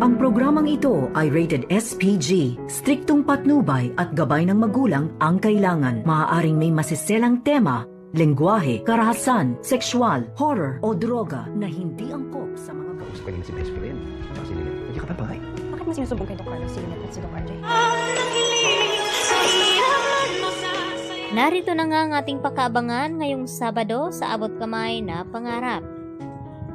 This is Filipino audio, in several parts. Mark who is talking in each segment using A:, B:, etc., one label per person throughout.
A: Ang programang ito ay rated SPG. Striktong patnubay at gabay ng magulang ang kailangan. Maaaring may masiselang tema, lengguwahe, karahasan, sexual, horror o droga na hindi angkop sa mga
B: Gusto ko si best friend. Tsaka si Lynette. Hindi ka papay.
C: Bakit mo sinusubong kay Doc Carlos si Lynette at si Doc RJ?
D: Narito na nga ang ating pakaabangan ngayong Sabado sa Abot Kamay na Pangarap.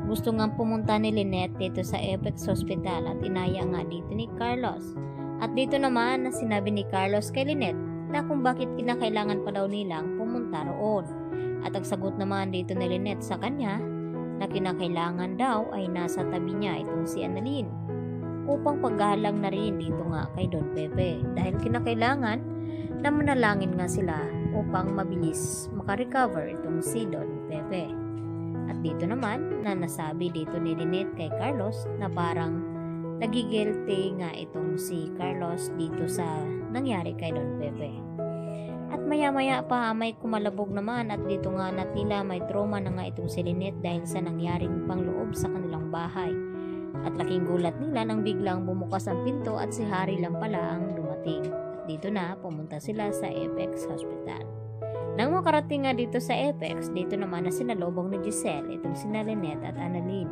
D: Gusto nga pumunta ni Lynette dito sa Apex Hospital at inaya nga dito ni Carlos. At dito naman na sinabi ni Carlos kay Lynette na kung bakit kinakailangan pa daw nilang pumunta roon. At ang sagot naman dito ni Lynette sa kanya na kinakailangan daw ay nasa tabi niya itong si Annalyn upang paghahalang na rin dito nga kay Don Pepe dahil kinakailangan na manalangin nga sila upang mabilis makarecover itong si Don Pepe. At dito naman na nasabi dito ni Lynette kay Carlos na parang nagigilty nga itong si Carlos dito sa nangyari kay Don Pepe. At maya-maya pa may kumalabog naman at dito nga na tila may trauma na nga itong si Lynette dahil sa nangyaring pangloob sa kanilang bahay. At laking gulat nila nang biglang bumukas ang pinto at si Harry lang pala ang dumating. At dito na pumunta sila sa Apex Hospital. Nang makarating nga dito sa Apex, dito naman na sinalubong ni Giselle itong sina Lynette at Annalyn.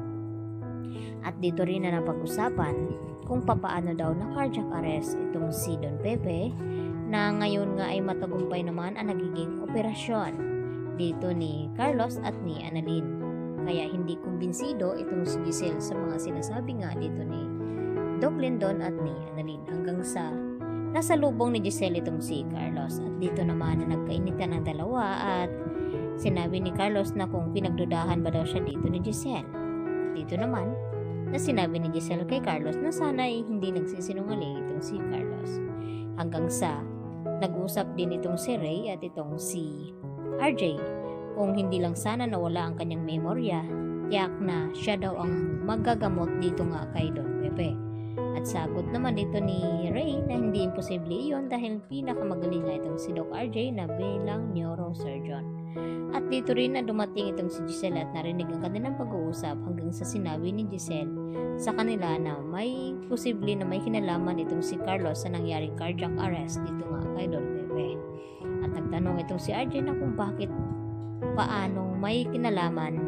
D: At dito rin na napag-usapan kung papaano daw na cardiac arrest itong si Don Pepe na ngayon nga ay matagumpay naman ang nagiging operasyon dito ni Carlos at ni Annalyn. Kaya hindi kumbinsido itong si Giselle sa mga sinasabi nga dito ni Doc Lindon at ni Annalyn hanggang sa nasa lubong ni Giselle itong si Carlos. At dito naman na nagkainitan ang dalawa at sinabi ni Carlos na kung pinagdudahan ba daw siya dito ni Giselle. Dito naman na sinabi ni Giselle kay Carlos na sana ay hindi nagsisinungaling itong si Carlos. Hanggang sa nag-usap din itong si Ray at itong si RJ kung hindi lang sana nawala ang kanyang memorya, tiyak na siya daw ang magagamot dito nga kay Don Pepe. At sagot naman dito ni Ray na hindi imposible iyon dahil pinakamagaling nga itong si Doc RJ na bilang neurosurgeon. At dito rin na dumating itong si Giselle at narinig ang kanilang pag-uusap hanggang sa sinabi ni Giselle sa kanila na may posible na may kinalaman itong si Carlos sa nangyaring cardiac arrest dito nga kay Don Pepe. At nagtanong itong si RJ na kung paano may kinalaman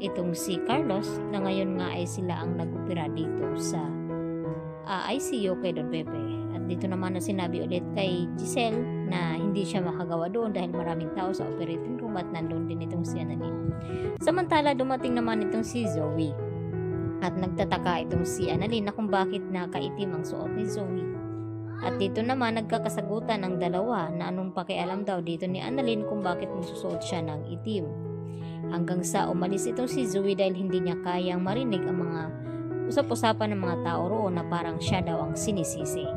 D: itong si Carlos na ngayon nga ay sila ang nag-opera dito sa ICU kay Don Pepe. At dito naman na sinabi ulit kay Giselle na hindi siya makagawa doon dahil maraming tao sa operating room at nandun din itong si Annalyn. Samantala dumating naman itong si Zoe at nagtataka itong si Annalyn na kung bakit nakaitim ang suot ni Zoe. At dito naman nagkakasagutan ang dalawa na anong pakialam daw dito ni Annalyn kung bakit magsusuot siya ng itim. Hanggang sa umalis itong si Zoe dahil hindi niya kayang marinig ang mga usap-usapan ng mga tao roon na parang siya daw ang sinisisi.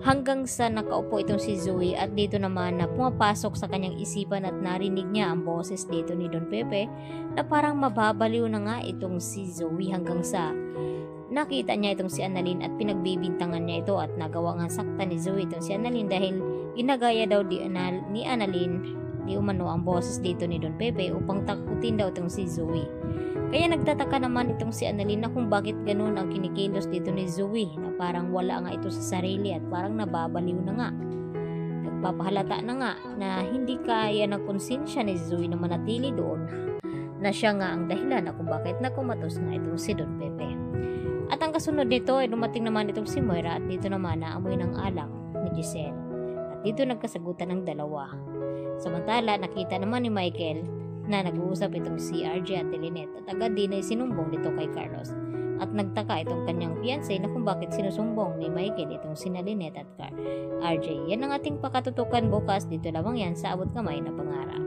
D: Hanggang sa nakaupo itong si Zoe at dito naman na pumapasok sa kanyang isipan at narinig niya ang boses dito ni Don Pepe na parang mababaliw na nga itong si Zoe hanggang sa nakita niya itong si Annalyn at pinagbibintangan niya ito at nagawa nga sakta ni Zoe itong si Annalyn dahil ginagaya daw ni Annalyn di umano ang boses dito ni Don Pepe upang takutin daw itong si Zoe. Kaya nagtataka naman itong si Annalyn na kung bakit ganun ang kinikilos dito ni Zoe na parang wala nga ito sa sarili at parang nababaliw na nga. Nagpapahalata na nga na hindi kaya ng konsensya ni Zoe na manatili doon na siya nga ang dahilan na kung bakit nakumatos nga itong si Don Pepe. At ang kasunod nito ay dumating naman itong si Moira at dito naman na amoy ng alak ni Giselle. At dito nagkasagutan ng dalawa. Samantala nakita naman ni Michael na nag-uusap itong si RJ at Lynette at agad din ay sinumbong dito kay Carlos. At nagtaka itong kanyang fiancé na kung bakit sinusumbong ni Michael itong sina Lynette at RJ. Yan ang ating pakatutukan bukas. Dito lamang yan sa Abot Kamay na Pangarap.